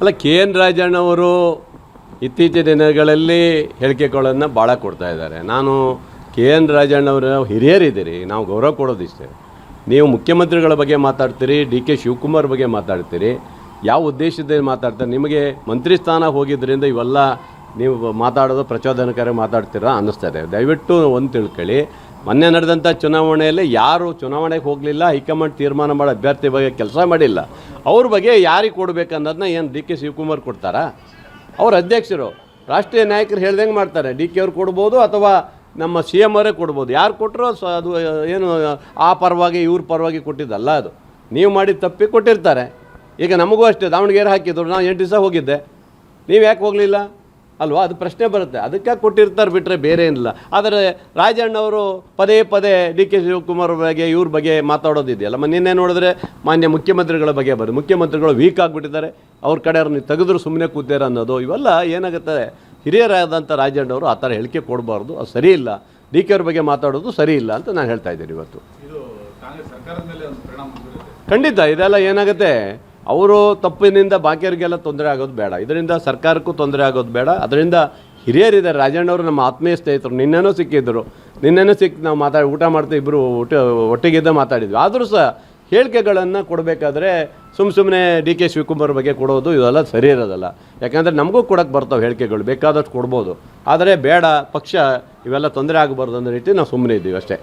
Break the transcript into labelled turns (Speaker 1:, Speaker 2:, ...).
Speaker 1: ಅಲ್ಲ, K N ರಾಜಣ್ಣವರು ಇತ್ತೀಚಿನ ದಿನಗಳಲ್ಲಿ ಹೇಳಿಕೆಗಳನ್ನು ಭಾಳ ಕೊಡ್ತಾ ಇದ್ದಾರೆ. ನಾನು ಕೆ ಎನ್ ರಾಜಣ್ಣವರು ಹಿರಿಯರಿದ್ದೀರಿ, ನಾವು ಗೌರವ ಕೊಡೋದಿಷ್ಟೇ. ನೀವು ಮುಖ್ಯಮಂತ್ರಿಗಳ ಬಗ್ಗೆ ಮಾತಾಡ್ತೀರಿ, ಡಿ ಕೆ ಶಿವಕುಮಾರ್ ಬಗ್ಗೆ ಮಾತಾಡ್ತೀರಿ, ಯಾವ ಉದ್ದೇಶದಿಂದ ಮಾತಾಡ್ತಾರೆ? ನಿಮಗೆ ಮಂತ್ರಿ ಸ್ಥಾನ ಹೋಗಿದ್ದರಿಂದ ಇವೆಲ್ಲ ನೀವು ಮಾತಾಡೋದು ಪ್ರಚೋದನಕಾರಿ ಮಾತಾಡ್ತೀರಾ ಅನ್ನಿಸ್ತಾ ಇದೆ. ದಯವಿಟ್ಟು ಒಂದು ತಿಳ್ಕೊಳ್ಳಿ, ಮೊನ್ನೆ ನಡೆದಂಥ ಚುನಾವಣೆಯಲ್ಲಿ ಯಾರು ಚುನಾವಣೆಗೆ ಹೋಗಲಿಲ್ಲ, ಹೈಕಮಾಂಡ್ ತೀರ್ಮಾನ ಮಾಡೋ ಅಭ್ಯರ್ಥಿ ಬಗ್ಗೆ ಕೆಲಸ ಮಾಡಿಲ್ಲ, ಅವ್ರ ಬಗ್ಗೆ ಯಾರಿಗೆ ಕೊಡಬೇಕು ಅನ್ನೋದನ್ನ ಏನು ಡಿ ಕೆ ಶಿವಕುಮಾರ್ ಕೊಡ್ತಾರಾ? ಅವ್ರ ಅಧ್ಯಕ್ಷರು, ರಾಷ್ಟ್ರೀಯ ನಾಯಕರು ಹೇಳ್ದಂಗೆ ಮಾಡ್ತಾರೆ. ಡಿ ಕೆ ಅವ್ರು ಕೊಡ್ಬೋದು ಅಥವಾ ನಮ್ಮ ಸಿ ಎಮ್ ಅವರೇ ಕೊಡ್ಬೋದು. ಯಾರು ಕೊಟ್ಟರು ಅದು ಏನು ಆ ಪರವಾಗಿ ಇವ್ರ ಪರವಾಗಿ ಕೊಟ್ಟಿದ್ದಲ್ಲ, ಅದು ನೀವು ಮಾಡಿದ ತಪ್ಪಿ ಕೊಟ್ಟಿರ್ತಾರೆ. ಈಗ ನಮಗೂ ಅಷ್ಟೇ, ದಾವಣಗೆರೆ ಹಾಕಿದ್ರು, ನಾನು 8 ದಿವಸ ಹೋಗಿದ್ದೆ, ನೀವು ಯಾಕೆ ಹೋಗಲಿಲ್ಲ ಅಲ್ವಾ? ಅದು ಪ್ರಶ್ನೆ ಬರುತ್ತೆ. ಅದಕ್ಕೆ ಕೊಟ್ಟಿರ್ತಾರೆ ಬಿಟ್ಟರೆ ಬೇರೆ ಏನಿಲ್ಲ. ಆದರೆ ರಾಜಣ್ಣವರು ಪದೇ ಪದೇ ಡಿ ಕೆ ಶಿವಕುಮಾರ್ ಬಗ್ಗೆ ಇವ್ರ ಬಗ್ಗೆ ಮಾತಾಡೋದಿದೆಯಲ್ಲ. ನಿನ್ನೆ ನೋಡಿದ್ರೆ ಮಾನ್ಯ ಮುಖ್ಯಮಂತ್ರಿಗಳ ಬಗ್ಗೆ ಬರೋದು, ಮುಖ್ಯಮಂತ್ರಿಗಳು ವೀಕ್ ಆಗಿಬಿಟ್ಟಿದ್ದಾರೆ, ಅವ್ರ ಕಡೆ ಅವ್ರನ್ನ ತೆಗೆದ್ರು ಸುಮ್ಮನೆ ಕೂತೀರ ಅನ್ನೋದು, ಇವೆಲ್ಲ ಏನಾಗುತ್ತೆ? ಹಿರಿಯರಾದಂಥ ರಾಜಣ್ಣವರು ಆ ಥರ ಹೇಳಿಕೆ ಕೊಡಬಾರ್ದು, ಅದು ಸರಿ ಇಲ್ಲ. ಡಿ ಕೆ ಅವ್ರ ಬಗ್ಗೆ ಮಾತಾಡೋದು ಸರಿ ಇಲ್ಲ ಅಂತ ನಾನು ಹೇಳ್ತಾ ಇದ್ದೀನಿ ಇವತ್ತು. ಖಂಡಿತ ಇದೆಲ್ಲ ಏನಾಗುತ್ತೆ, ಅವರು ತಪ್ಪಿನಿಂದ ಬಾಕಿಯವರಿಗೆಲ್ಲ ತೊಂದರೆ ಆಗೋದು ಬೇಡ, ಇದರಿಂದ ಸರ್ಕಾರಕ್ಕೂ ತೊಂದರೆ ಆಗೋದು ಬೇಡ. ಅದರಿಂದ ಹಿರಿಯರಿದ್ದಾರೆ. ರಾಜಣ್ಣವರು ನಮ್ಮ ಆತ್ಮೀಯ ಸ್ನೇಹಿತರು, ನಿನ್ನೆನೂ ಸಿಕ್ಕಿದ್ದರು, ನಾವು ಊಟ ಮಾಡ್ತಾ ಇಬ್ಬರು ಒಟ್ಟಿಗಿದ್ದ ಮಾತಾಡಿದ್ವಿ. ಆದರೂ ಸಹ ಹೇಳಿಕೆಗಳನ್ನು ಕೊಡಬೇಕಾದ್ರೆ ಸುಮ್ಮನೆ ಡಿ ಕೆ ಶಿವಕುಮಾರ್ ಬಗ್ಗೆ ಕೊಡೋದು ಇದೆಲ್ಲ ಸರಿ ಇರೋದಲ್ಲ. ಯಾಕಂದರೆ ನಮಗೂ ಕೊಡೋಕ್ಕೆ ಬರ್ತಾವೆ ಹೇಳಿಕೆಗಳು, ಬೇಕಾದಷ್ಟು ಕೊಡ್ಬೋದು. ಆದರೆ ಬೇಡ, ಪಕ್ಷ ಇವೆಲ್ಲ ತೊಂದರೆ ಆಗಬಾರ್ದು ಅನ್ನೋ ರೀತಿ ನಾವು ಸುಮ್ಮನೆ ಇದ್ದೀವಿ ಅಷ್ಟೇ.